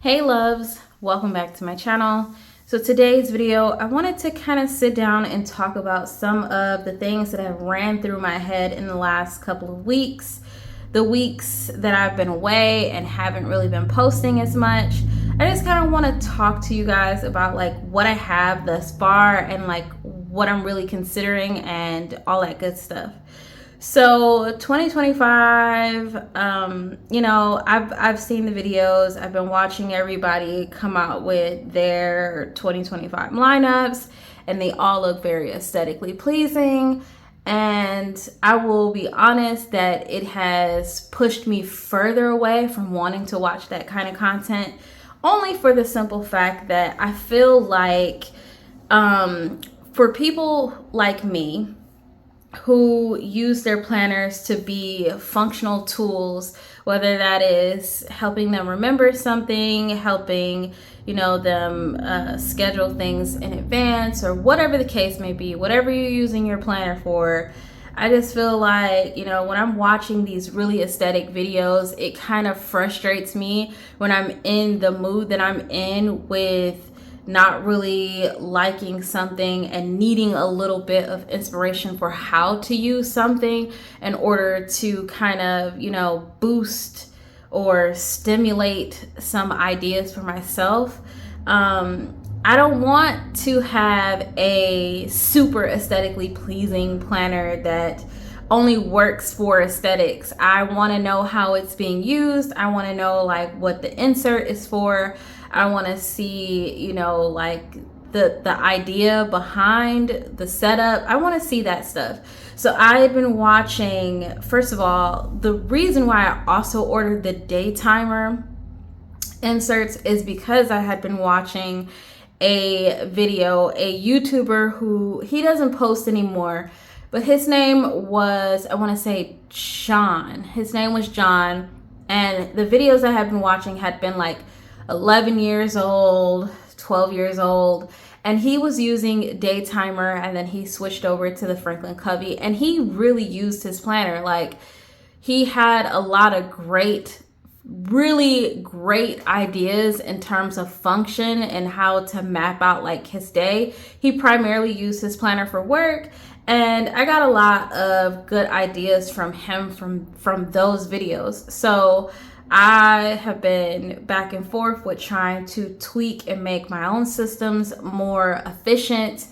Hey loves, welcome back to my channel. So today's video, I wanted to kind of sit down and talk about some of the things that have ran through my head in the last couple of weeks. The weeks that I've been away and haven't really been posting as much. I just kind of want to talk to you guys about like what I have thus far and like what I'm really considering and all that good stuff. So 2025, I've seen the videos. I've been watching everybody come out with their 2025 lineups, and they all look very aesthetically pleasing. And I will be honest that it has pushed me further away from wanting to watch that kind of content, only for the simple fact that I feel like for people like me, who use their planners to be functional tools, whether that is helping them remember something, helping them schedule things in advance, or whatever the case may be, whatever you're using your planner for. I just feel like, when I'm watching these really aesthetic videos, it kind of frustrates me when I'm in the mood that I'm in with not really liking something and needing a little bit of inspiration for how to use something in order to kind of, boost or stimulate some ideas for myself. I don't want to have a super aesthetically pleasing planner that only works for aesthetics. I want to know how it's being used. I want to know like what the insert is for. I want to see, like the idea behind the setup. I want to see that stuff. So I had been watching, first of all, the reason why I also ordered the day timer inserts is because I had been watching a video, a YouTuber who, he doesn't post anymore, but his name was, I want to say John. His name was John. And the videos I had been watching had been like 11 years old, 12 years old, and he was using day timer, and then he switched over to the Franklin Covey, and he really used his planner. Like, he had a lot of really great ideas in terms of function and how to map out like his day. He primarily used his planner for work, and I got a lot of good ideas from him from those videos. So I have been back and forth with trying to tweak and make my own systems more efficient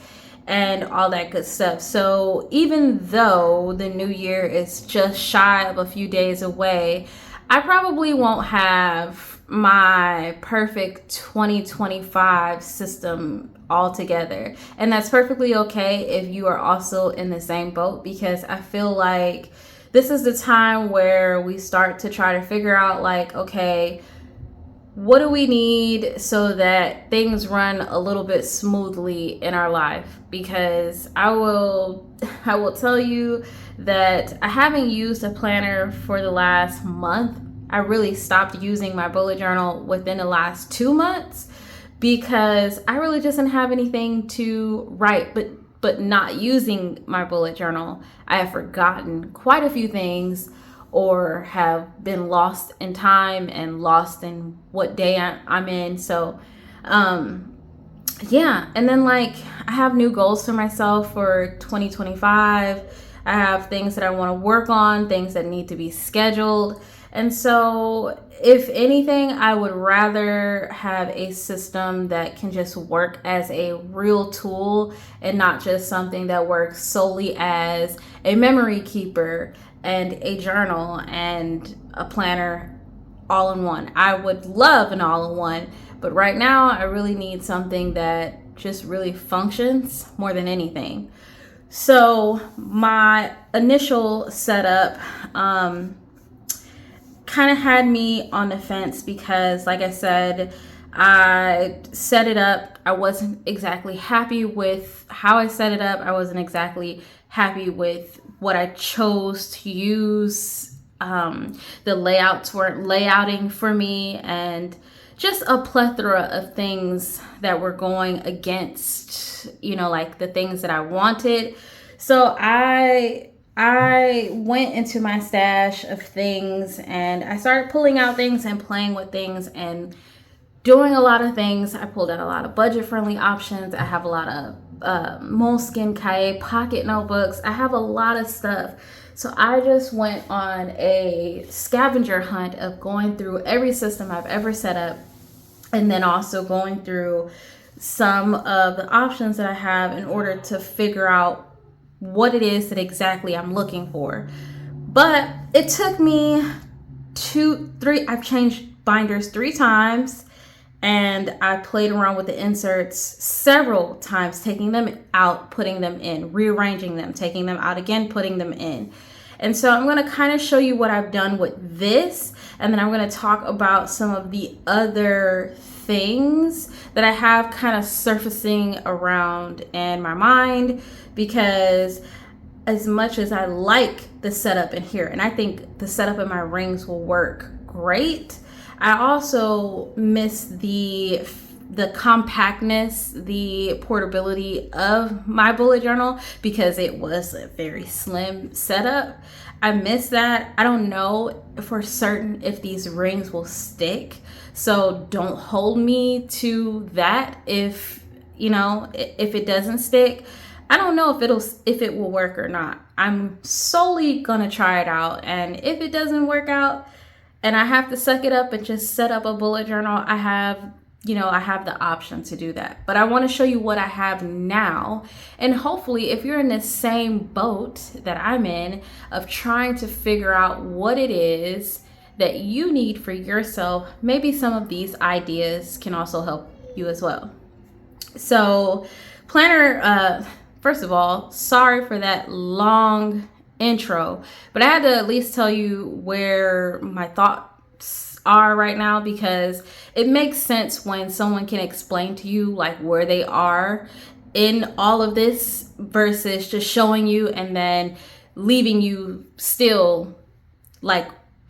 and all that good stuff. So even though the new year is just shy of a few days away, I probably won't have my perfect 2025 system all together. And that's perfectly okay if you are also in the same boat, because I feel like this is the time where we start to try to figure out like, okay, what do we need so that things run a little bit smoothly in our life? Because I will tell you that I haven't used a planner for the last month. I really stopped using my bullet journal within the last 2 months because I really just didn't have anything to write. But not using my bullet journal, I have forgotten quite a few things or have been lost in time and lost in what day I'm in. So, yeah. And then like I have new goals for myself for 2025. I have things that I want to work on, things that need to be scheduled. And so if anything, I would rather have a system that can just work as a real tool and not just something that works solely as a memory keeper and a journal and a planner all in one. I would love an all in one, but right now I really need something that just really functions more than anything. So my initial setup, kind of had me on the fence because, like I said, I set it up. I wasn't exactly happy with how I set it up. I wasn't exactly happy with what I chose to use. The layouts weren't layouting for me, and just a plethora of things that were going against, like the things that I wanted. So I went into my stash of things and I started pulling out things and playing with things and doing a lot of things. I pulled out a lot of budget-friendly options. I have a lot of Moleskine Kaye pocket notebooks. I have a lot of stuff. So I just went on a scavenger hunt of going through every system I've ever set up, and then also going through some of the options that I have in order to figure out what it is that exactly I'm looking for. But it took me I've changed binders 3 times, and I played around with the inserts several times, taking them out, putting them in, rearranging them, taking them out again, putting them in. And so I'm going to kind of show you what I've done with this, and then I'm going to talk about some of the other things that I have kind of surfacing around in my mind, because as much as I like the setup in here, and I think the setup in my rings will work great, I also miss the compactness, the portability of my bullet journal, because it was a very slim setup. I miss that. I don't know for certain if these rings will stick, so don't hold me to that. If it doesn't stick, I don't know if it will work or not. I'm solely gonna try it out, and if it doesn't work out and I have to suck it up and just set up a bullet journal, I have the option to do that. But I want to show you what I have now, and hopefully if you're in the same boat that I'm in of trying to figure out what it is that you need for yourself, maybe some of these ideas can also help you as well. So planner, first of all, sorry for that long intro, but I had to at least tell you where my thoughts are right now, because it makes sense when someone can explain to you like where they are in all of this versus just showing you and then leaving you still like,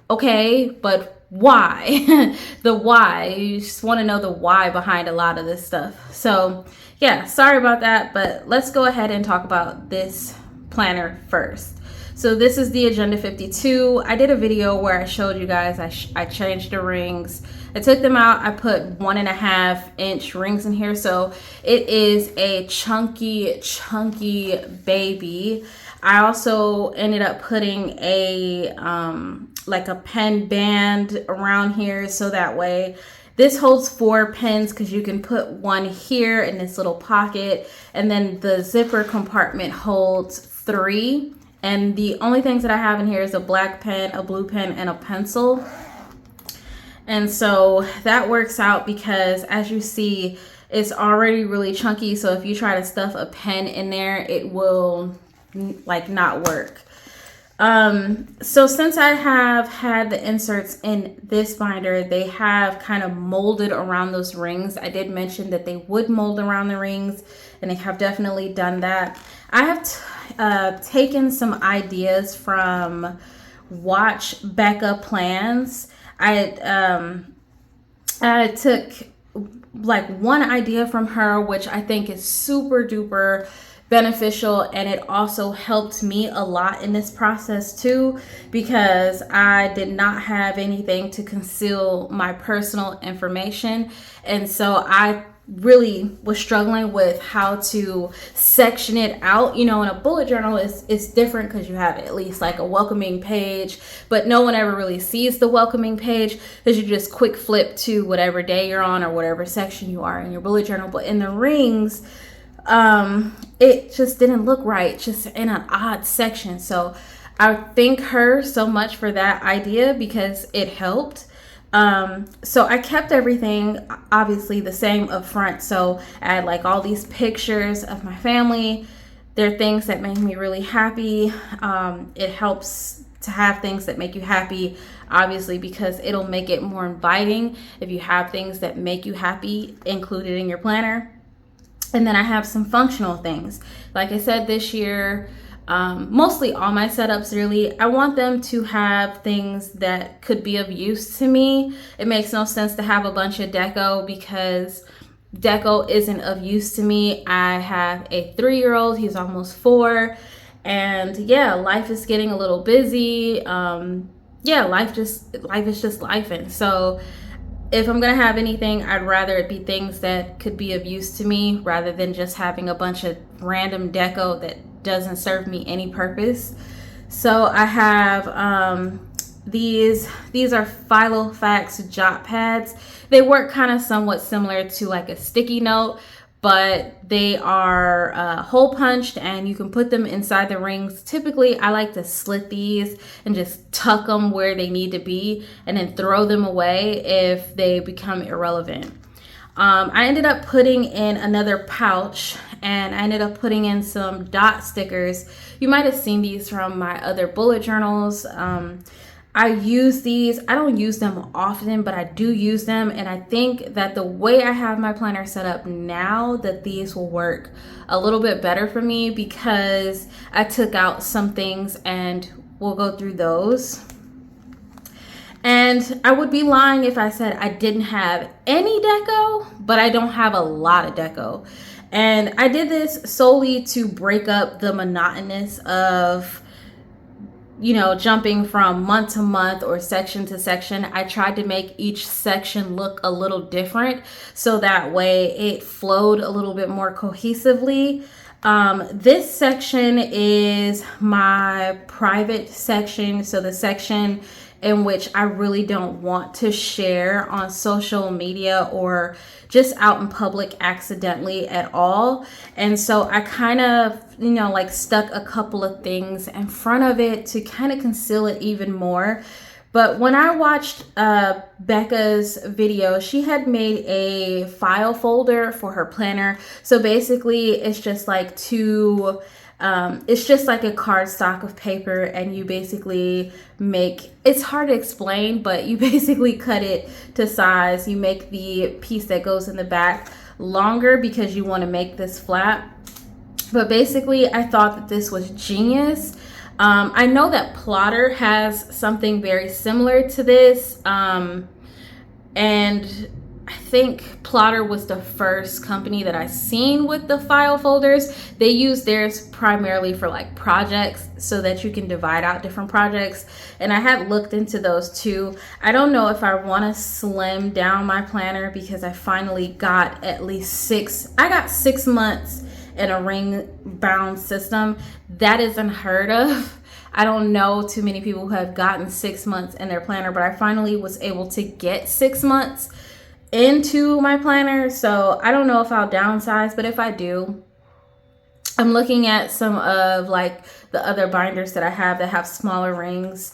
okay, but why? The why. You just want to know the why behind a lot of this stuff. So yeah, sorry about that, but let's go ahead and talk about this planner first. So this is the Agenda 52. I did a video where I showed you guys I changed the rings. I took them out. I put 1.5 inch rings in here. So it is a chunky baby. I also ended up putting a like a pen band around here, so that way this holds 4 pens, because you can put one here in this little pocket, and then the zipper compartment holds 3. And the only things that I have in here is a black pen, a blue pen, and a pencil. And so that works out, because as you see, it's already really chunky. So if you try to stuff a pen in there, it will like not work. So since I have had the inserts in this binder, they have kind of molded around those rings. I did mention that they would mold around the rings, and they have definitely done that. I have taken some ideas from Watch Becca Plans. I took like one idea from her, which I think is super duper beneficial, and it also helped me a lot in this process too, because I did not have anything to conceal my personal information, and so I really was struggling with how to section it out. In a bullet journal it's different, because you have at least like a welcoming page, but no one ever really sees the welcoming page, because you just quick flip to whatever day you're on or whatever section you are in your bullet journal. But in the rings, it just didn't look right, just in an odd section. So I thank her so much for that idea, because it helped. So I kept everything obviously the same up front. So I had like all these pictures of my family. They're things that make me really happy. It helps to have things that make you happy, obviously, because it'll make it more inviting if you have things that make you happy included in your planner. And then I have some functional things. Like I said, this year, mostly all my setups, really, I want them to have things that could be of use to me. It makes no sense to have a bunch of deco, because deco isn't of use to me. I have a 3-year-old, he's almost 4, and yeah, life is getting a little busy. Yeah, life is just life. And so if I'm gonna have anything, I'd rather it be things that could be of use to me rather than just having a bunch of random deco that doesn't serve me any purpose. So I have these are Filofax jot pads. They work kind of somewhat similar to like a sticky note, but they are hole punched and you can put them inside the rings. Typically, I like to slit these and just tuck them where they need to be and then throw them away if they become irrelevant. I ended up putting in another pouch and I ended up putting in some dot stickers. You might have seen these from my other bullet journals. I use these. I don't use them often, but I do use them. And I think that the way I have my planner set up now, that these will work a little bit better for me because I took out some things and we'll go through those. And I would be lying if I said I didn't have any deco, but I don't have a lot of deco. And I did this solely to break up the monotonous of, you know, jumping from month to month or section to section. I tried to make each section look a little different so that way it flowed a little bit more cohesively. This section is my private section, so the section in which I really don't want to share on social media or just out in public accidentally at all. And so I kind of, you know, like stuck a couple of things in front of it to kind of conceal it even more. But when I watched Becca's video, she had made a file folder for her planner. So basically it's just like it's just like a cardstock of paper, and you basically it's hard to explain, but you basically cut it to size. You make the piece that goes in the back longer because you want to make this flat. But basically, I thought that this was genius. I know that Plotter has something very similar to this, and I think Plotter was the first company that I seen with the file folders. They use theirs primarily for like projects so that you can divide out different projects. And I had looked into those too. I don't know if I want to slim down my planner because I finally got at least I got 6 months in a ring bound system. That is unheard of. I don't know too many people who have gotten 6 months in their planner, but I finally was able to get 6 months into my planner. So I don't know if I'll downsize, but if I do, I'm looking at some of like the other binders that I have that have smaller rings,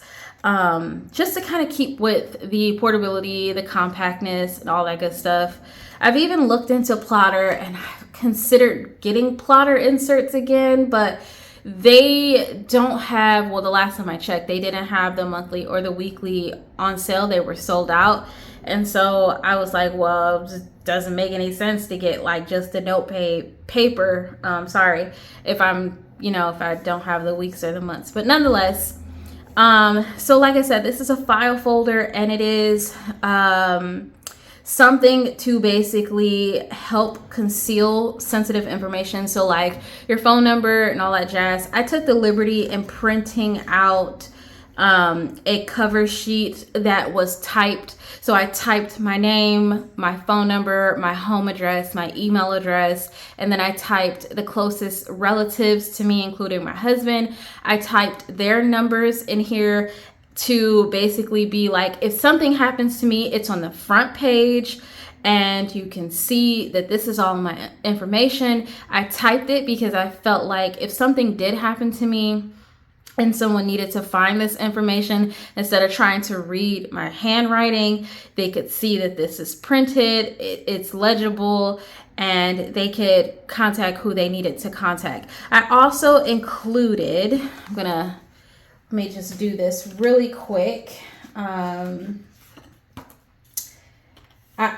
just to kind of keep with the portability, the compactness, and all that good stuff. I've even looked into Plotter and I've considered getting Plotter inserts again, but they don't have, well, the last time I checked, they didn't have the monthly or the weekly on sale. They were sold out. And so I was like, well, it just doesn't make any sense to get like just the note paper. Sorry if if I don't have the weeks or the months, but nonetheless. So like I said, this is a file folder, and it is something to basically help conceal sensitive information. So like your phone number and all that jazz. I took the liberty in printing out a cover sheet that was typed. So I typed my name, my phone number, my home address, my email address, and then I typed the closest relatives to me, including my husband. I typed their numbers in here to basically be like, if something happens to me, it's on the front page and you can see that this is all my information. I typed it because I felt like if something did happen to me and someone needed to find this information, instead of trying to read my handwriting, they could see that this is printed, it's legible, and they could contact who they needed to contact. I also included, let me just do this really quick. I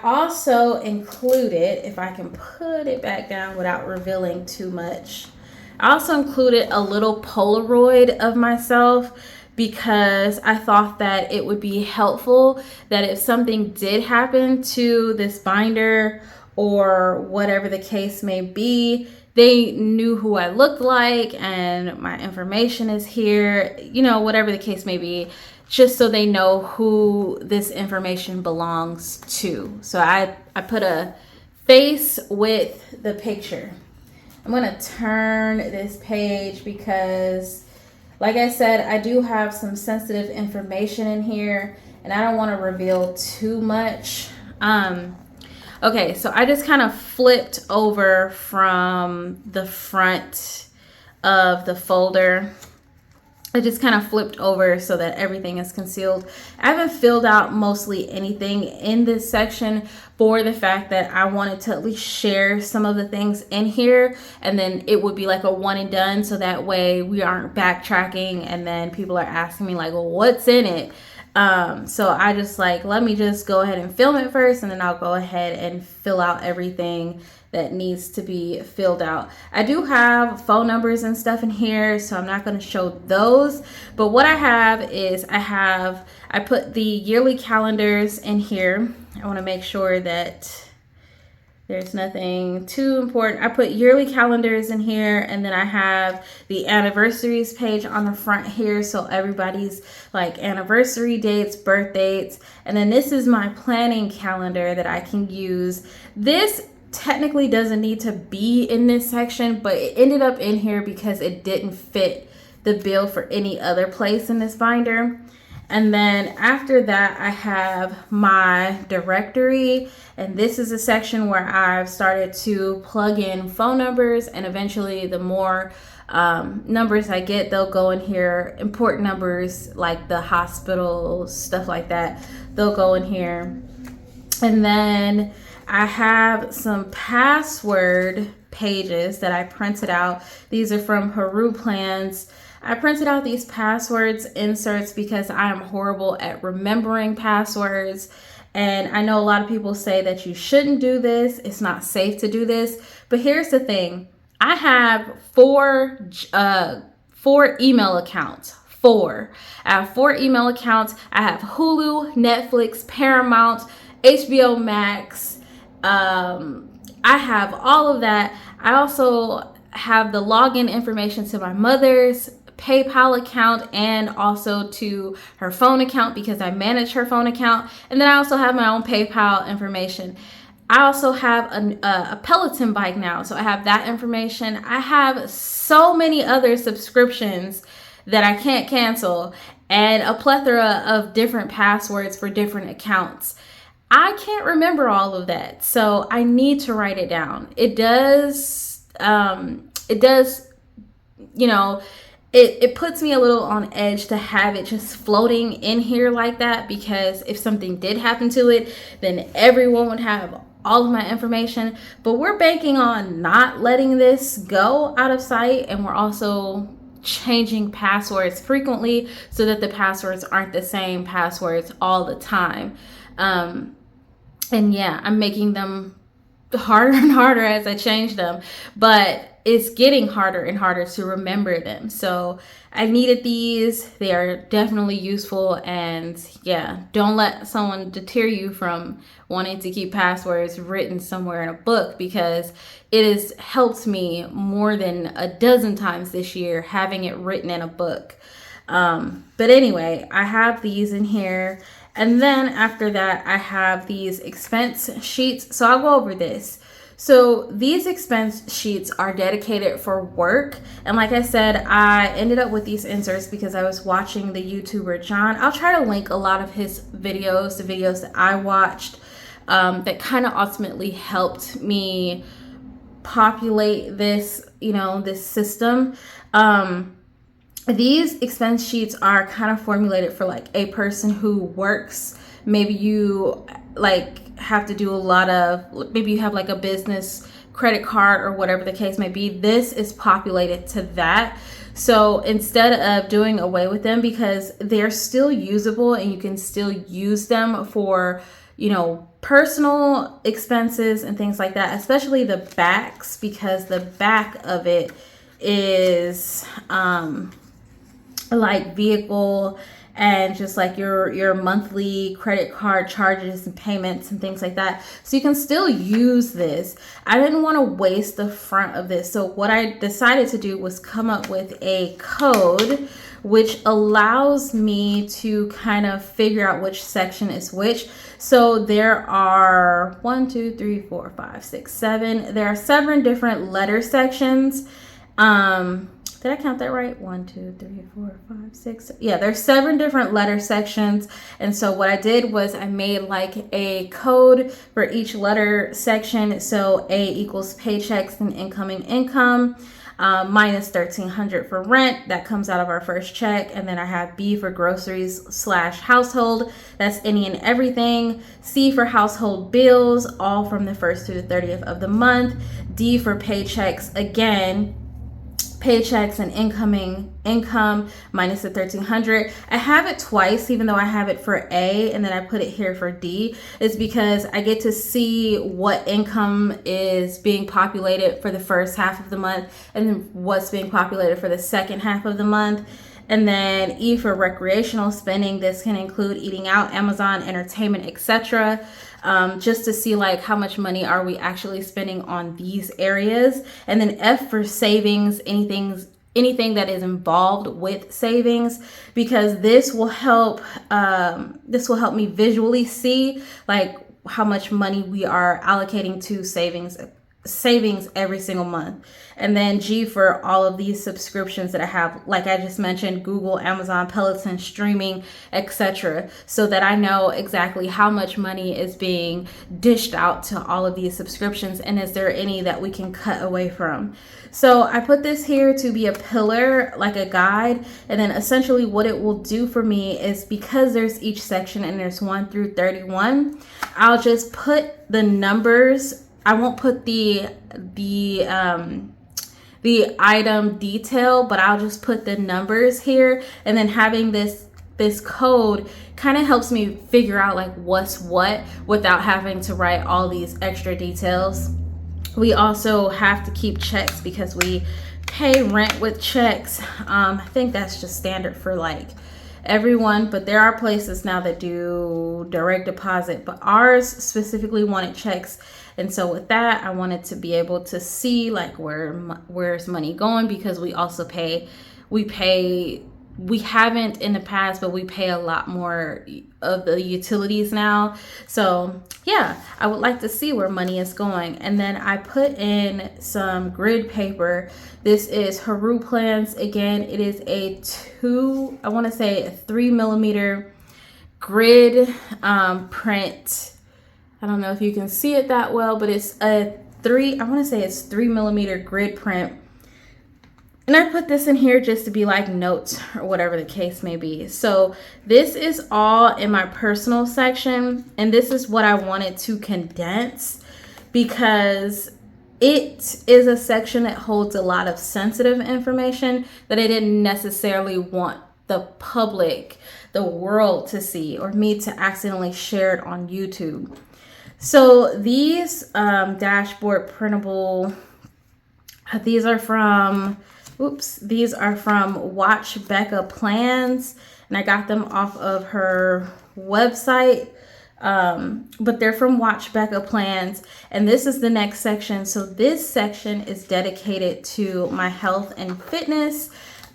also included, if I can put it back down without revealing too much, I also included a little Polaroid of myself because I thought that it would be helpful that if something did happen to this binder or whatever the case may be, they knew who I looked like and my information is here, you know, whatever the case may be, just so they know who this information belongs to. So I put a face with the picture. I'm going to turn this page because, like I said, I do have some sensitive information in here and I don't want to reveal too much. Okay, so I just kind of flipped over from the front of the folder. I just kind of flipped over so that everything is concealed. I haven't filled out mostly anything in this section for the fact that I wanted to at least share some of the things in here, and then it would be like a one and done, so that way we aren't backtracking and then people are asking me like, well, what's in it? So I just like, let me just go ahead and film it first, and then I'll go ahead and fill out everything that needs to be filled out. I do have phone numbers and stuff in here, so I'm not going to show those. But what I have is I put the yearly calendars in here. I want to make sure that there's nothing too important. I put yearly calendars in here, and then I have the anniversaries page on the front here, so everybody's like anniversary dates, birth dates. And then this is my planning calendar that I can use. This technically doesn't need to be in this section, but it ended up in here because it didn't fit the bill for any other place in this binder. And then after that, I have my directory, and this is a section where I've started to plug in phone numbers, and eventually the more numbers I get, they'll go in here. Important numbers like the hospital, stuff like that, they'll go in here. And then I have some password pages that I printed out. These are from Haru Plans. I printed out these passwords inserts because I am horrible at remembering passwords. And I know a lot of people say that you shouldn't do this. It's not safe to do this. But here's the thing. I have four email accounts. I have 4 email accounts. I have Hulu, Netflix, Paramount, HBO Max. I have all of that. I also have the login information to my mother's PayPal account and also to her phone account because I manage her phone account. And then I also have my own PayPal information. I also have a Peloton bike now, so I have that information. I have so many other subscriptions that I can't cancel and a plethora of different passwords for different accounts. I can't remember all of that, so I need to write it down. It does, you know, it puts me a little on edge to have it just floating in here like that, because if something did happen to it, then everyone would have all of my information. But we're banking on not letting this go out of sight, and we're also changing passwords frequently so that the passwords aren't the same passwords all the time. And yeah, I'm making them harder and harder as I change them, but it's getting harder and harder to remember them. So I needed these. They are definitely useful, and yeah, don't let someone deter you from wanting to keep passwords written somewhere in a book, because it has helped me more than a dozen times this year having it written in a book. But anyway, I have these in here. And then after that, I have these expense sheets. So I'll go over this. So these expense sheets are dedicated for work. And like I said, I ended up with these inserts because I was watching the YouTuber John. I'll try to link a lot of his videos, the videos that I watched, that kind of ultimately helped me populate this, you know, this system. These expense sheets are kind of formulated for like a person who works. Maybe you like have to do a lot of, maybe you have like a business credit card or whatever the case may be. This is populated to that. So instead of doing away with them, because they're still usable and you can still use them for, you know, personal expenses and things like that, especially the backs, because the back of it is like vehicle and just like your monthly credit card charges and payments and things like that. So you can still use this. I didn't want to waste the front of this. So what I decided to do was come up with a code which allows me to kind of figure out which section is which. So there are 1, 2, 3, 4, 5, 6, 7. There are 7 different letter sections. Did I count that right? 1, 2, 3, 4, 5, 6. Yeah, there's 7 different letter sections. And so what I did was I made like a code for each letter section. So A equals paychecks and incoming income. Minus $1,300 for rent. That comes out of our first check. And then I have B for groceries / household. That's any and everything. C for household bills, all from the 1st to the 30th of the month. D for paychecks, again, paychecks and incoming income minus the $1,300. I have it twice, even though I have it for A and then I put it here for D, is because I get to see what income is being populated for the first half of the month and then what's being populated for the second half of the month. And then E for recreational spending. This can include eating out, Amazon, entertainment, etc. Just to see like how much money are we actually spending on these areas. And then F for savings, anything that is involved with savings, because this will help me visually see like how much money we are allocating to savings every single month. And then G for all of these subscriptions that I have, like I just mentioned, Google, Amazon, Peloton, streaming, etc., so that I know exactly how much money is being dished out to all of these subscriptions and is there any that we can cut away from. So I put this here to be a pillar, like a guide, and then essentially what it will do for me is, because there's each section and there's 1 through 31, I'll just put the numbers. I won't put the item detail, but I'll just put the numbers here. And then having this code kind of helps me figure out like what's what without having to write all these extra details. We also have to keep checks because we pay rent with checks. I think that's just standard for like everyone, but there are places now that do direct deposit, but ours specifically wanted checks. And so with that, I wanted to be able to see like where's money going, because we also we haven't in the past, but we pay a lot more of the utilities now. So yeah, I would like to see where money is going. And then I put in some grid paper. This is Haru plans. Again, it is a 3 millimeter grid print. I don't know if you can see it that well, but it's a 3 millimeter grid print. And I put this in here just to be like notes or whatever the case may be. So this is all in my personal section. And this is what I wanted to condense, because it is a section that holds a lot of sensitive information that I didn't necessarily want the public, the world to see, or me to accidentally share it on YouTube. So these dashboard printable, these are from Watch Becca Plans, and I got them off of her website, but they're from Watch Becca Plans, and this is the next section. So this section is dedicated to my health and fitness.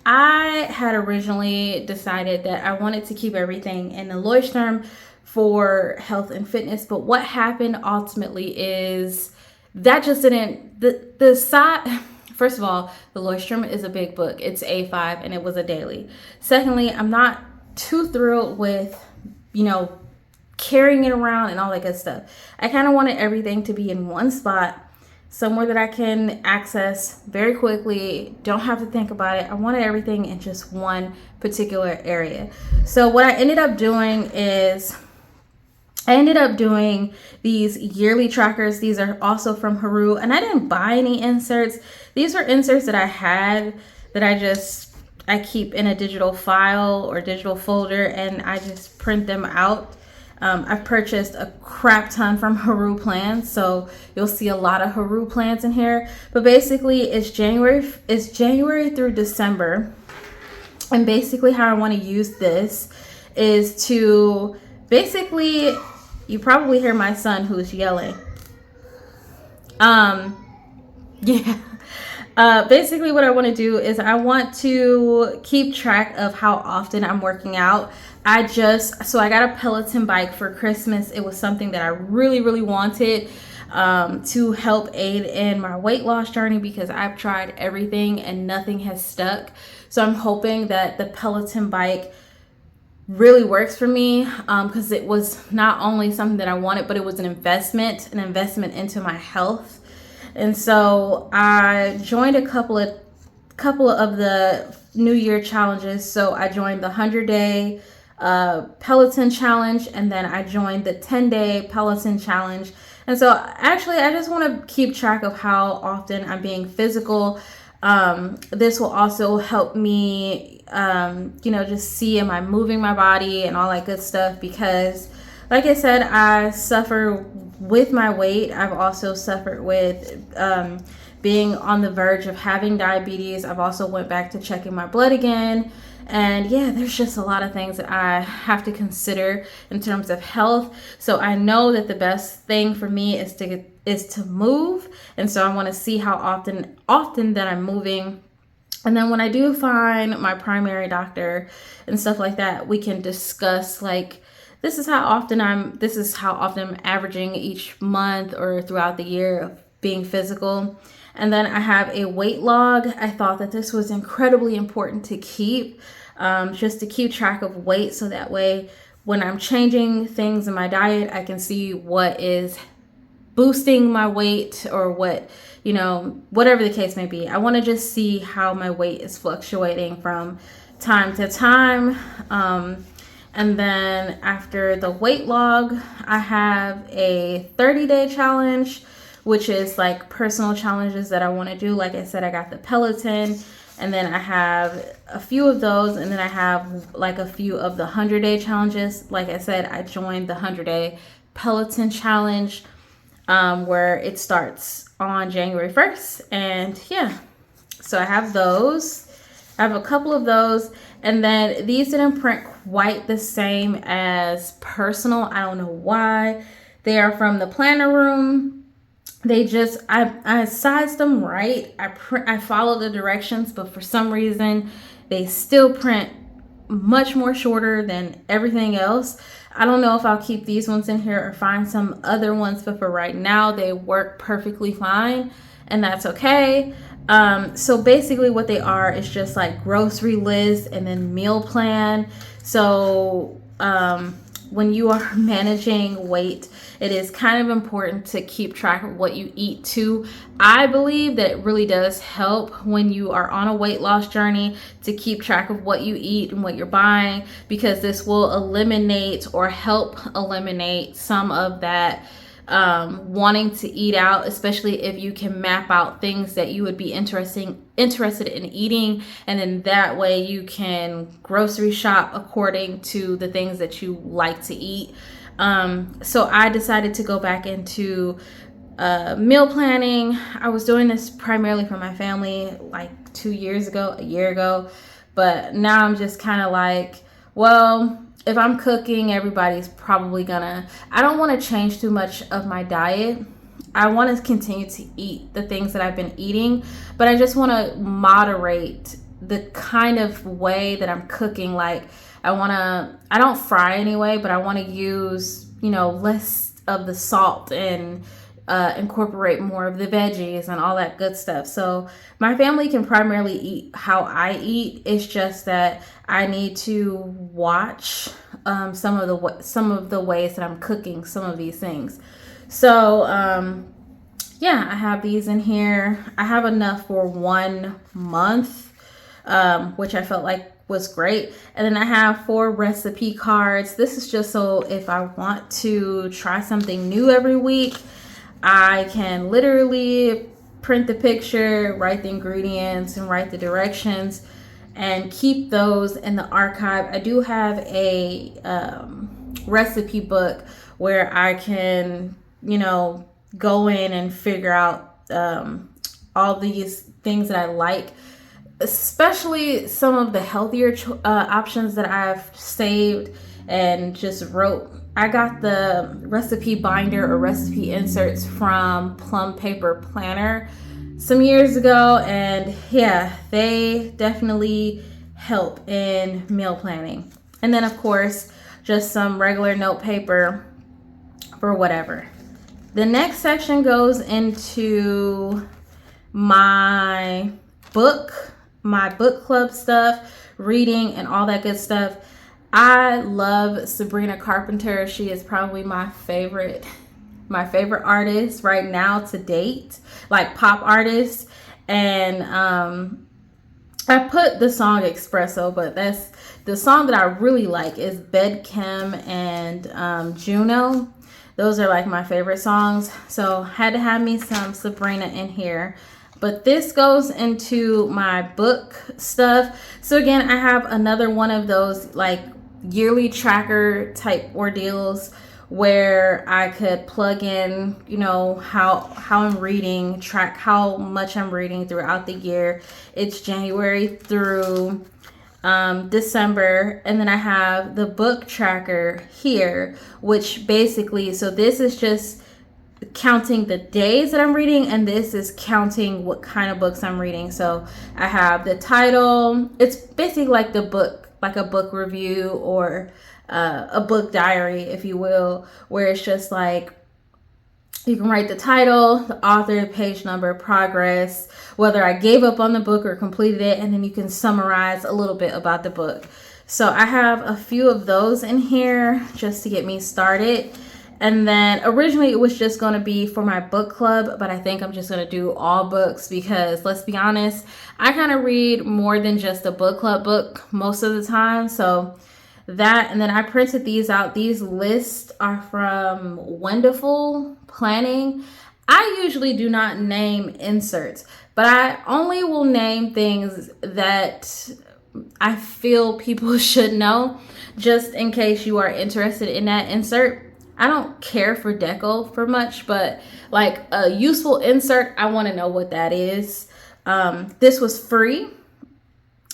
I had originally decided that I wanted to keep everything in the Leuchtturm for health and fitness, but what happened ultimately is that just didn't, the side. First of all, the Leuchtturm is a big book. It's A5 and it was a daily. Secondly, I'm not too thrilled with, carrying it around and all that good stuff. I kind of wanted everything to be in one spot, somewhere that I can access very quickly, don't have to think about it. I wanted everything in just one particular area. So what I ended up doing is these yearly trackers. These are also from Haru, and I didn't buy any inserts. These were inserts that I had that I keep in a digital file or digital folder, and I just print them out. I've purchased a crap ton from Haru plans, so you'll see a lot of Haru plans in here. But basically, it's January through December. And basically how I want to use this is to basically, you probably hear my son who's yelling. Yeah. Basically what I want to do is I want to keep track of how often I'm working out. So I got a Peloton bike for Christmas. It was something that I really, really wanted to help aid in my weight loss journey, because I've tried everything and nothing has stuck. So I'm hoping that the Peloton bike really works for me, because it was not only something that I wanted, but it was an investment into my health. And so I joined a couple of the New Year challenges. So I joined the 100-day Peloton challenge, and then I joined the 10-day Peloton challenge. And so actually I just want to keep track of how often I'm being physical. This will also help me, just see, am I moving my body and all that good stuff, because like I said, I suffer with my weight. I've also suffered with being on the verge of having diabetes. I've also went back to checking my blood again. And yeah, there's just a lot of things that I have to consider in terms of health. So I know that the best thing for me is to move. And so I want to see how often that I'm moving. And then when I do find my primary doctor and stuff like that, we can discuss, like, this is how often I'm averaging each month or throughout the year of being physical. And then I have a weight log. I thought that this was incredibly important to keep, just to keep track of weight, so that way when I'm changing things in my diet, I can see what is boosting my weight, or what, whatever the case may be. I want to just see how my weight is fluctuating from time to time. And then after the weight log, I have a 30-day challenge, which is like personal challenges that I want to do. Like I said, I got the Peloton, and then I have a few of those, and then I have like a few of the 100-day challenges. Like I said, I joined the 100-day Peloton challenge, where it starts on January 1st. And yeah, so I have those. I have a couple of those. And then these didn't print quite the same as personal. I don't know why. They are from the Planner Room. They just, I sized them right. I followed the directions, but for some reason they still print much more shorter than everything else. I don't know if I'll keep these ones in here or find some other ones, but for right now they work perfectly fine, and that's okay. So basically what they are is just like grocery list and then meal plan. So when you are managing weight, it is kind of important to keep track of what you eat too. I believe that it really does help when you are on a weight loss journey to keep track of what you eat and what you're buying, because this will eliminate or help eliminate some of that wanting to eat out, especially if you can map out things that you would be interested in eating, and then that way you can grocery shop according to the things that you like to eat. So I decided to go back into meal planning. I was doing this primarily for my family like a year ago, but now I'm just kind of like, well, if I'm cooking, everybody's probably I don't want to change too much of my diet. I want to continue to eat the things that I've been eating, but I just want to moderate the kind of way that I'm cooking. Like I don't fry anyway, but I want to use, less of the salt and incorporate more of the veggies and all that good stuff. So my family can primarily eat how I eat. It's just that I need to watch some of the ways that I'm cooking some of these things. So yeah, I have these in here. I have enough for 1 month, which I felt like was great. And then I have 4 recipe cards. This is just so if I want to try something new every week, I can literally print the picture, write the ingredients, and write the directions, and keep those in the archive. I do have a recipe book where I can, go in and figure out all these things that I like especially some of the healthier options that I've saved and just wrote. I got the recipe binder or recipe inserts from Plum Paper Planner some years ago, and yeah, they definitely help in meal planning. And then of course, just some regular note paper for whatever. The next section goes into my book club stuff, reading, and all that good stuff. I love Sabrina Carpenter. She is probably my favorite artist right now to date, like pop artist. And I put the song Espresso, but that's the song that I really like is Bed Kim and Juno. Those are like my favorite songs. So had to have me some Sabrina in here. But this goes into my book stuff. So again, I have another one of those like yearly tracker type ordeals where I could plug in, you know, how I'm reading, track how much I'm reading throughout the year. It's January through December, and then I have the book tracker here, which basically, so this is just counting the days that I'm reading, and this is counting what kind of books I'm reading. So I have the title. It's basically like the book, like a book review or a book diary, if you will, where it's just like you can write the title, the author, the page number, progress, whether I gave up on the book or completed it, and then you can summarize a little bit about the book. So I have a few of those in here just to get me started. And then originally it was just going to be for my book club, but I think I'm just going to do all books because let's be honest, I kind of read more than just a book club book most of the time. So that, and then I printed these out. These lists are from Wonderful Planning. I usually do not name inserts, but I only will name things that I feel people should know just in case you are interested in that insert. I don't care for deco for much, but like a useful insert, I want to know what that is. This was free.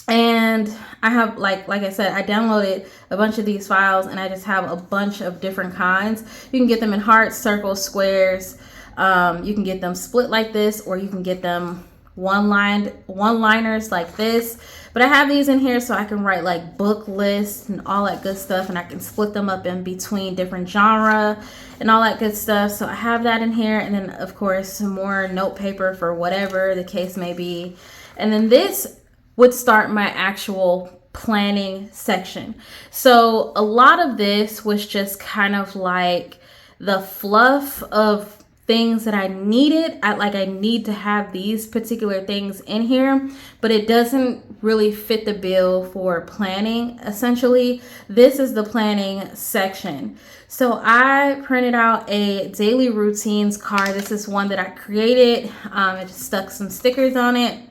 And I have, like I said, I downloaded a bunch of these files and I just have a bunch of different kinds. You can get them in hearts, circles, squares. You can get them split like this, or you can get them one-liners like this. But I have these in here so I can write like book lists and all that good stuff, and I can split them up in between different genre and all that good stuff. So I have that in here, and then of course some more note paper for whatever the case may be. And then this would start my actual planning section. So a lot of this was just kind of like the fluff of things that I needed. I need to have these particular things in here, but it doesn't really fit the bill for planning. Essentially, this is the planning section. So I printed out a daily routines card. This is one that I created. I just stuck some stickers on it.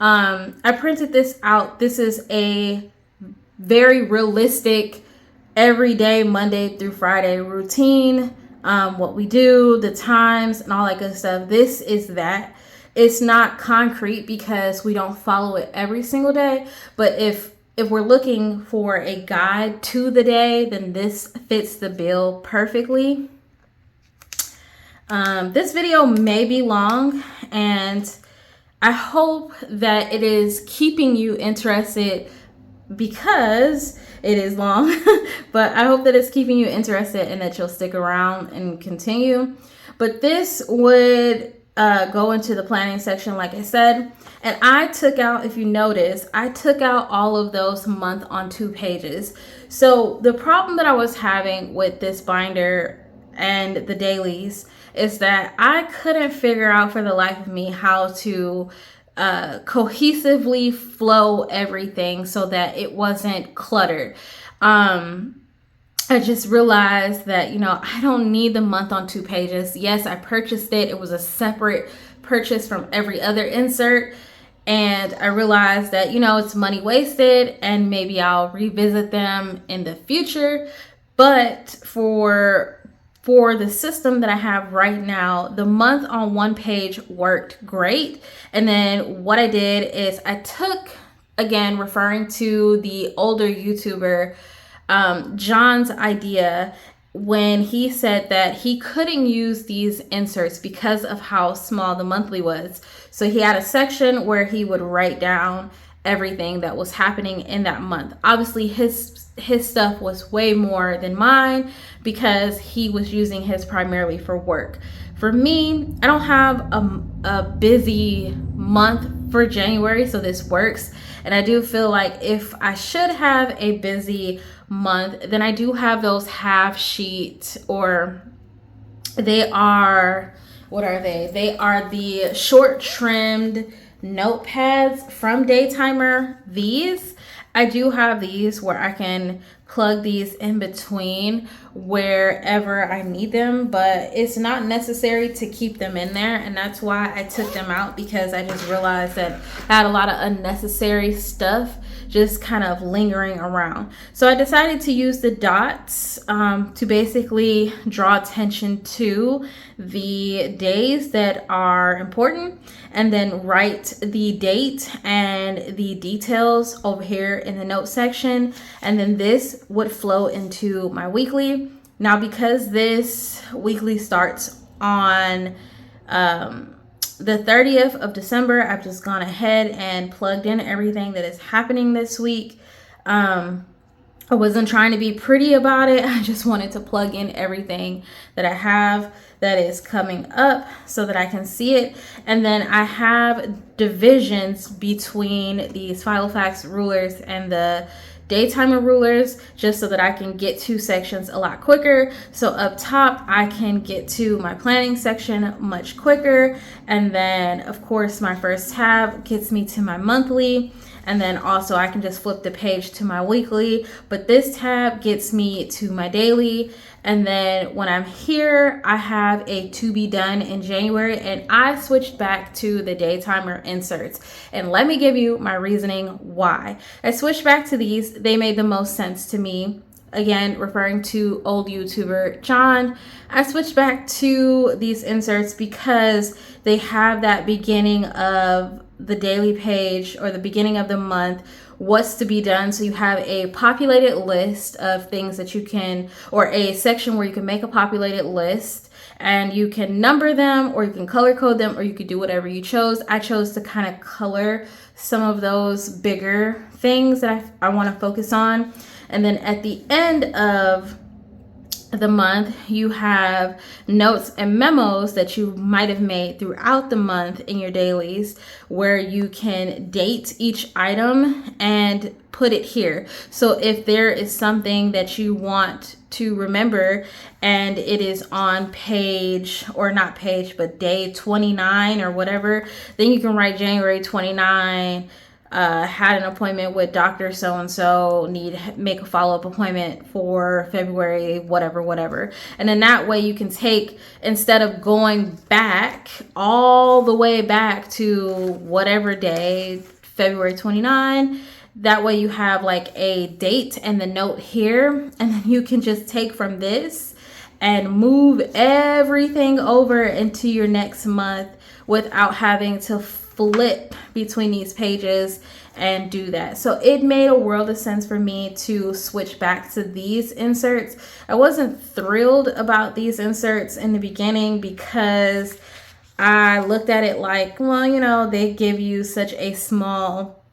I printed this out. This is a very realistic everyday Monday through Friday routine. What we do, the times, and all that good stuff. This is that. It's not concrete because we don't follow it every single day. But if we're looking for a guide to the day, then this fits the bill perfectly. This video may be long, and I hope that it is keeping you interested because it is long, but I hope that it's keeping you interested and that you'll stick around and continue. But this would go into the planning section, like I said. And I took out, if you notice, I took out all of those month on 2 pages. So the problem that I was having with this binder and the dailies is that I couldn't figure out for the life of me how to cohesively flow everything so that it wasn't cluttered. I just realized that, you know, I don't need the month on 2 pages. Yes, I purchased it. It was a separate purchase from every other insert. And I realized that, you know, it's money wasted and maybe I'll revisit them in the future. But for for the system that I have right now, the month on one page worked great. And then what I did is I took, again, referring to the older YouTuber, John's idea when he said that he couldn't use these inserts because of how small the monthly was. So he had a section where he would write down everything that was happening in that month. Obviously his stuff was way more than mine because he was using his primarily for work. For me, I don't have a busy month for January, so this works. And I do feel like if I should have a busy month, then I do have those half sheet, or they are, what are they? They are the short trimmed notepads from Daytimer. These, I do have these where I can plug these in between wherever I need them, but it's not necessary to keep them in there, and that's why I took them out, because I just realized that I had a lot of unnecessary stuff just kind of lingering around. So I decided to use the dots to basically draw attention to the days that are important, and then write the date and the details over here in the note section, and then this would flow into my weekly. Now, because this weekly starts on the 30th of December, I've just gone ahead and plugged in everything that is happening this week. I wasn't trying to be pretty about it. I just wanted to plug in everything that I have that is coming up so that I can see it. And then I have divisions between these Filofax rulers and the Daytimer rulers, just so that I can get to sections a lot quicker. So up top, I can get to my planning section much quicker. And then of course, my first tab gets me to my monthly. And then also I can just flip the page to my weekly, but this tab gets me to my daily. And then when I'm here, I have a to be done in January, and I switched back to the Daytimer inserts. And let me give you my reasoning why. I switched back to these. They made the most sense to me. Again, referring to old YouTuber John, I switched back to these inserts because they have that beginning of the daily page, or the beginning of the month, what's to be done. So you have a populated list of things that you can, or a section where you can make a populated list, and you can number them, or you can color code them, or you could do whatever you chose. I chose to kind of color some of those bigger things that I want to focus on. And then at the end of the month, you have notes and memos that you might have made throughout the month in your dailies, where you can date each item and put it here. So if there is something that you want to remember and it is on page, or not page, but day 29 or whatever, then you can write January 29, had an appointment with Dr. So-and-so, make a follow-up appointment for February, whatever. And then that way you can take, instead of going back all the way back to whatever day, February 29, that way you have like a date and the note here, and then you can just take from this and move everything over into your next month without having to flip between these pages and do that. So it made a world of sense for me to switch back to these inserts. I wasn't thrilled about these inserts in the beginning because I looked at it like, well, you know, they give you such a small,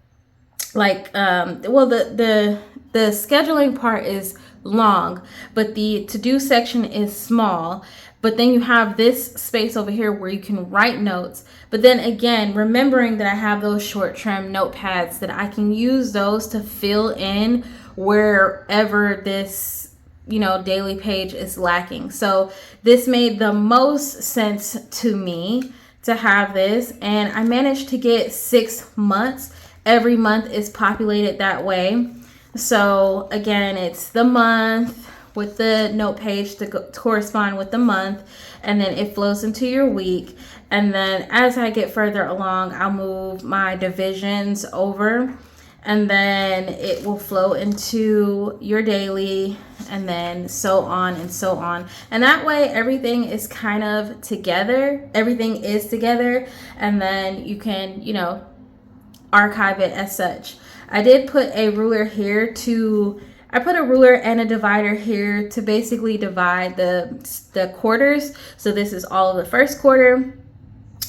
like, well, the scheduling part is long, but the to-do section is small. But then you have this space over here where you can write notes. But then again, remembering that I have those short trim notepads, that I can use those to fill in wherever this, you know, daily page is lacking. So this made the most sense to me to have this. And I managed to get 6 months. Every month is populated that way. So again, it's the month with the note page to correspond with the month, and then it flows into your week. And then as I get further along, I'll move my divisions over, and then it will flow into your daily, and then so on and so on. And that way everything is kind of together. Everything is together, and then you can, you know, archive it as such. I did put a ruler here I put a ruler and a divider here to basically divide the quarters. So this is all of the first quarter,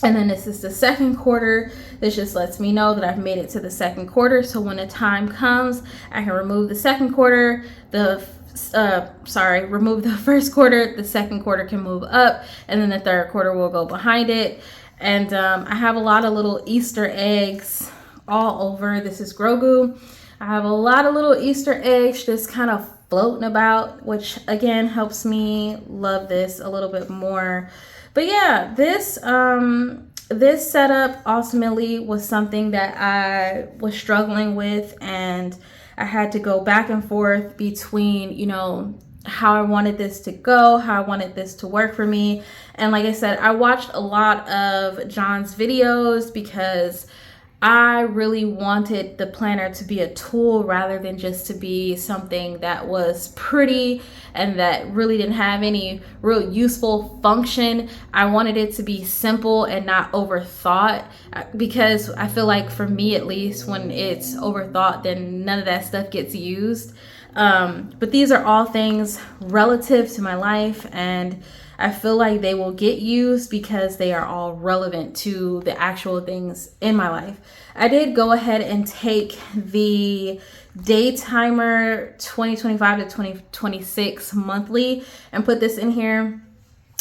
and then this is the second quarter. This just lets me know that I've made it to the second quarter. So when the time comes, I can remove the second quarter, remove the first quarter, the second quarter can move up, and then the third quarter will go behind it. And I have a lot of little Easter eggs all over. This is Grogu. I have a lot of little Easter eggs just kind of floating about, which again helps me love this a little bit more. But yeah, this setup ultimately was something that I was struggling with, and I had to go back and forth between, you know, how I wanted this to go, how I wanted this to work for me. And like I said, I watched a lot of John's videos because I really wanted the planner to be a tool rather than just to be something that was pretty and that really didn't have any real useful function. I wanted it to be simple and not overthought, because I feel like, for me at least, when it's overthought, then none of that stuff gets used. But these are all things relative to my life, and I feel like they will get used because they are all relevant to the actual things in my life. I did go ahead and take the day timer 2025 to 2026 monthly and put this in here.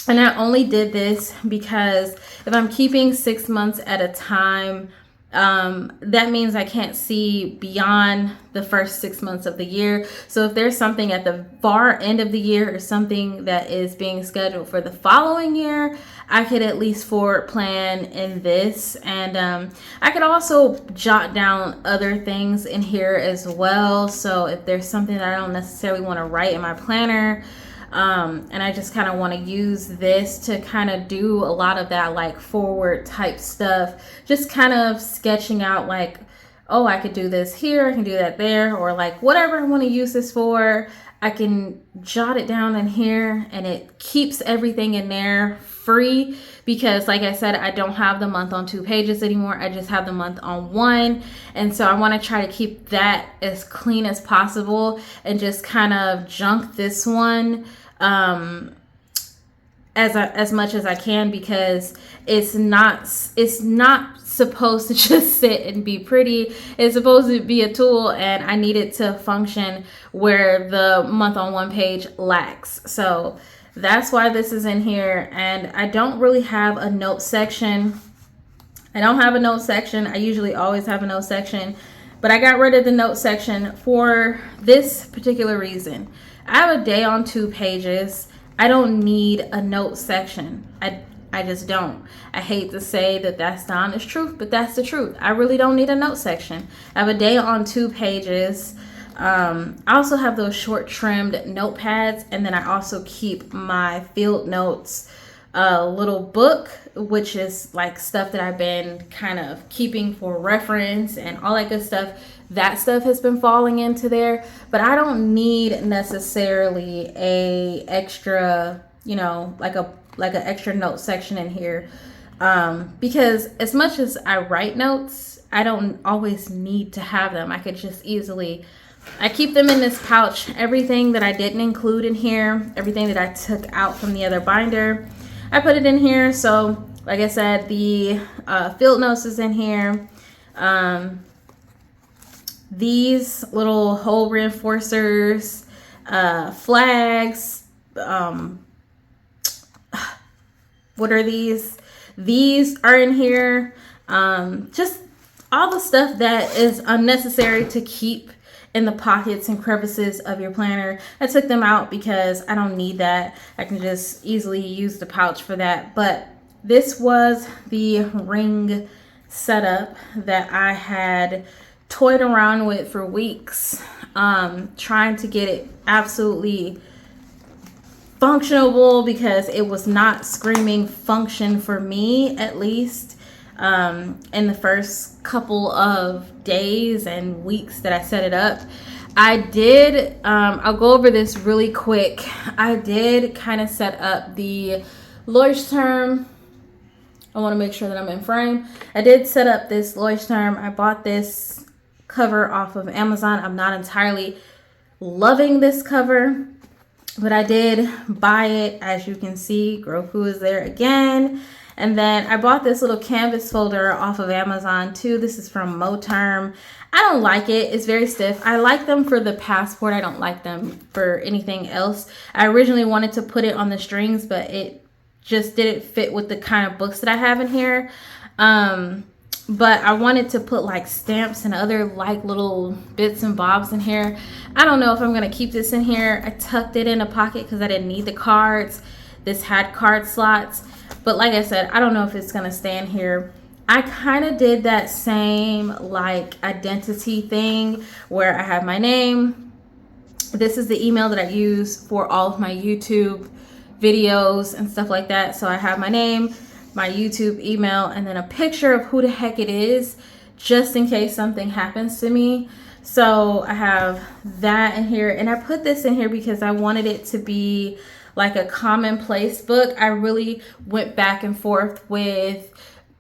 And I only did this because if I'm keeping 6 months at a time, that means I can't see beyond the first 6 months of the year. So if there's something at the far end of the year or something that is being scheduled for the following year, I could at least forward plan in this. And I could also jot down other things in here as well. So if there's something that I don't necessarily want to write in my planner, and I just kind of want to use this to kind of do a lot of that like forward type stuff, just kind of sketching out like, oh, I could do this here, I can do that there, or like whatever I want to use this for, I can jot it down in here, and it keeps everything in there free, because like I said, I don't have the month on 2 pages anymore. I just have the month on 1. And so I want to try to keep that as clean as possible and just kind of junk this one as much as I can, because it's not supposed to just sit and be pretty. It's supposed to be a tool, and I need it to function where the month on 1 page lacks. So that's why this is in here. And I don't really have a note section. I usually always have a note section, but I got rid of the note section for this particular reason. I have a day on 2 pages. I don't need a note section. I just don't. I hate to say that that's the honest truth, but that's the truth. I really don't need a note section. I have a day on 2 pages. I also have those short trimmed notepads, and then I also keep my field notes little book, which is like stuff that I've been kind of keeping for reference and all that good stuff. That stuff has been falling into there, but I don't need necessarily a extra, you know, like an extra note section in here, because as much as I write notes, I don't always need to have them. I could just easily, I keep them in this pouch. Everything that I didn't include in here, everything that I took out from the other binder, I put it in here. So like I said, the field notes is in here. These little hole reinforcers, flags, what are these? These are in here. Just all the stuff that is unnecessary to keep in the pockets and crevices of your planner. I took them out because I don't need that. I can just easily use the pouch for that. But this was the ring setup that I had toyed around with for weeks, trying to get it absolutely functionable, because it was not screaming function for me, at least in the first couple of days and weeks that I set it up. I did, I'll go over this really quick. I did kind of set up the Leuchtturm. I want to make sure that I'm in frame. I did set up this Leuchtturm. I bought this cover off of Amazon. I'm not entirely loving this cover, but I did buy it. As you can see, Groku is there again. And then I bought this little canvas folder off of Amazon too. This is from Moterm. I don't like it. It's very stiff. I like them for the passport. I don't like them for anything else. I originally wanted to put it on the strings, but it just didn't fit with the kind of books that I have in here. But I wanted to put like stamps and other like little bits and bobs in here. I don't know if I'm going to keep this in here. I tucked it in a pocket because I didn't need the cards. This had card slots. But like I said, I don't know if it's going to stay in here. I kind of did that same like identity thing where I have my name. This is the email that I use for all of my YouTube videos and stuff like that. So I have my name, my YouTube email, and then a picture of who the heck it is, just in case something happens to me. So I have that in here, and I put this in here because I wanted it to be like a commonplace book. I really went back and forth with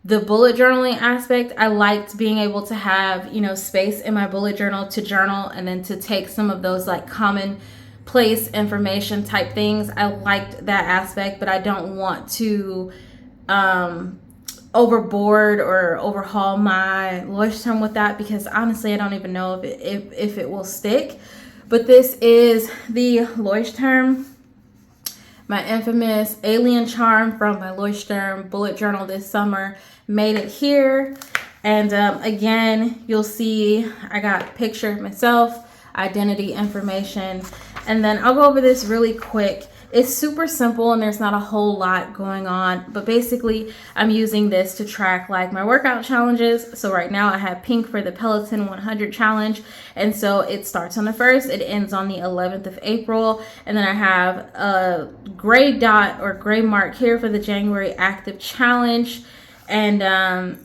the bullet journaling aspect. I liked being able to have, you know, space in my bullet journal to journal, and then to take some of those like common place information type things. I liked that aspect, but I don't want to overboard or overhaul my Leuchtturm with that, because honestly I don't even know if it will stick. But this is the Leuchtturm, my infamous alien charm from my Leuchtturm bullet journal this summer. Made it here, and again, you'll see I got a picture of myself, identity information, and then I'll go over this really quick. It's super simple and there's not a whole lot going on, but basically I'm using this to track like my workout challenges. So right now I have pink for the Peloton 100 challenge, and so it starts on the 1st, it ends on the 11th of April, and then I have a gray dot or gray mark here for the January active challenge, and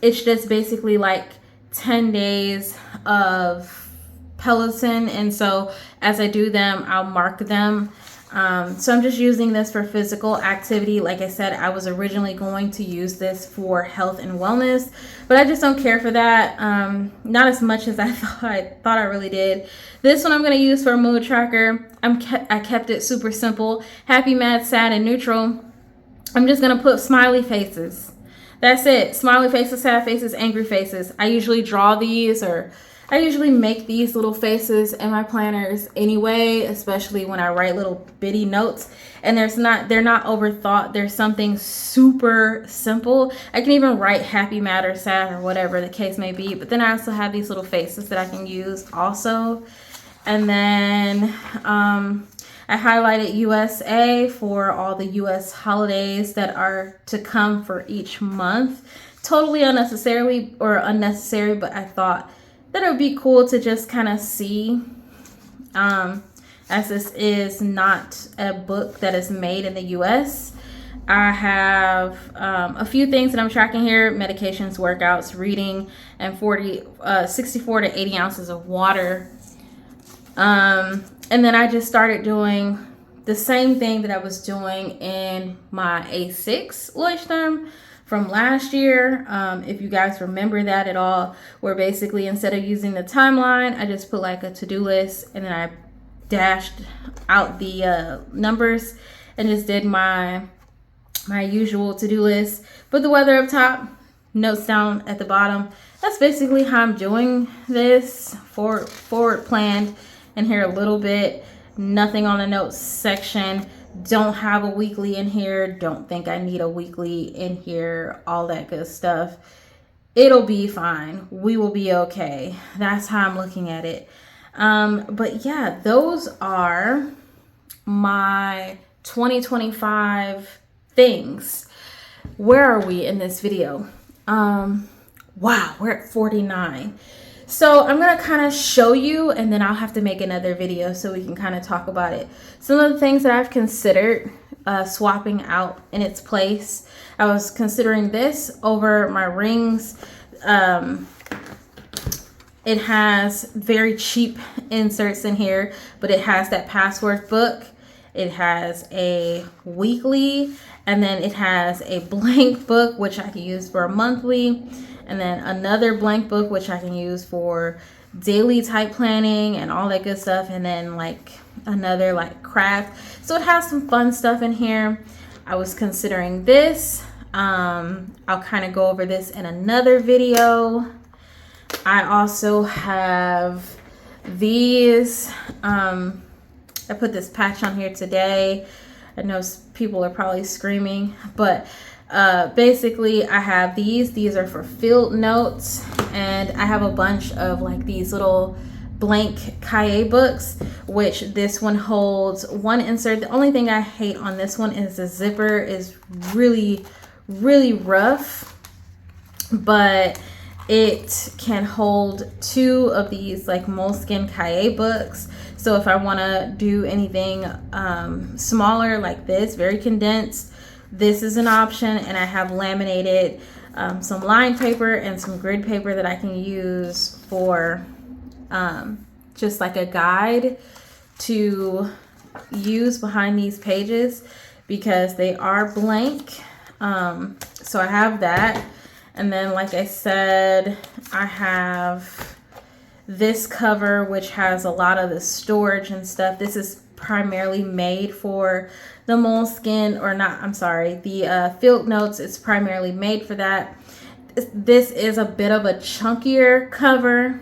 it's just basically like 10 days of Peloton, and so as I do them I'll mark them. So I'm just using this for physical activity. Like I said, I was originally going to use this for health and wellness, but I just don't care for that. Not as much as I thought I really did. This one I'm going to use for a mood tracker. I kept it super simple. Happy, mad, sad, and neutral. I'm just going to put smiley faces. That's it. Smiley faces, sad faces, angry faces. I usually draw these, or I usually make these little faces in my planners anyway, especially when I write little bitty notes, and they're not overthought. There's something super simple. I can even write happy, mad, or sad, or whatever the case may be, but then I also have these little faces that I can use also. And then I highlighted USA for all the US holidays that are to come for each month. Totally unnecessary, but I thought that it would be cool to just kind of see, as this is not a book that is made in the US. I have a few things that I'm tracking here: medications, workouts, reading, and 64 to 80 ounces of water. And then I just started doing the same thing that I was doing in my A6 Leuchtturm from last year. If you guys remember that at all, where basically instead of using the timeline, I just put like a to-do list, and then I dashed out the numbers and just did my usual to-do list. Put the weather up top, notes down at the bottom. That's basically how I'm doing this. Forward planned in here a little bit. Nothing on the notes section. Don't have a weekly in here. Don't think I need a weekly in here. All that good stuff. It'll be fine. We will be okay. That's how I'm looking at it. But yeah, those are my 2025 things. Where are we in this video? Wow, we're at 49. So I'm going to kind of show you, and then I'll have to make another video so we can kind of talk about it. Some of the things that I've considered swapping out in its place. I was considering this over my rings. It has very cheap inserts in here, but it has that password book. It has a weekly, and then it has a blank book, which I can use for a monthly, and then another blank book, which I can use for daily type planning and all that good stuff, and then like another like craft. So it has some fun stuff in here. I was considering this. I'll kind of go over this in another video. I also have these. I put this patch on here today. I know people are probably screaming, but basically I have these. These are for field notes, and I have a bunch of like these little blank cahier books, which this one holds one insert. The only thing I hate on this one is the zipper is really, really rough, but it can hold 2 of these like moleskin cahier books. So if I want to do anything smaller like this, very condensed, this is an option. And I have laminated some line paper and some grid paper that I can use for just like a guide to use behind these pages, because they are blank. So I have that. And then, like I said, I have this cover, which has a lot of the storage and stuff. This is primarily made for the moleskin, or not, I'm sorry, the field notes. It's primarily made for that. This is a bit of a chunkier cover,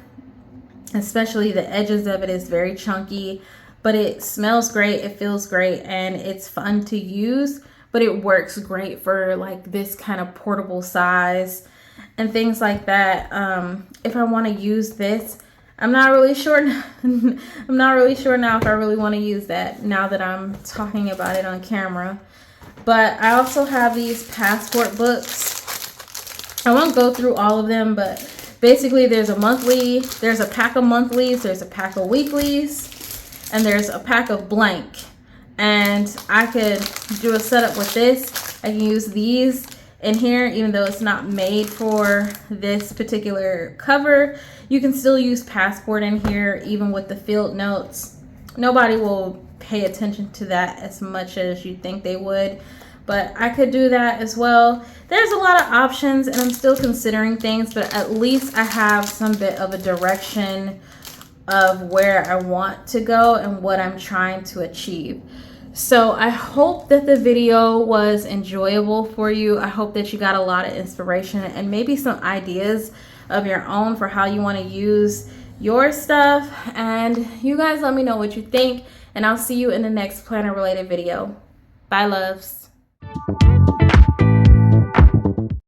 especially the edges of it is very chunky, but it smells great, it feels great, and it's fun to use. But it works great for like this kind of portable size and things like that. If I want to use this, I'm not really sure. I'm not really sure now if I really want to use that now that I'm talking about it on camera. But I also have these passport books. I won't go through all of them, but basically there's a monthly, there's a pack of monthlies, there's a pack of weeklies, and there's a pack of blank. And I could do a setup with this. I can use these in here, even though it's not made for this particular cover. You can still use passport in here, even with the field notes. Nobody will pay attention to that as much as you think they would, but I could do that as well. There's a lot of options, and I'm still considering things, but at least I have some bit of a direction of where I want to go and what I'm trying to achieve. So I hope that the video was enjoyable for you. I hope that you got a lot of inspiration and maybe some ideas of your own for how you want to use your stuff. And you guys let me know what you think, and I'll see you in the next planner related video. Bye, loves.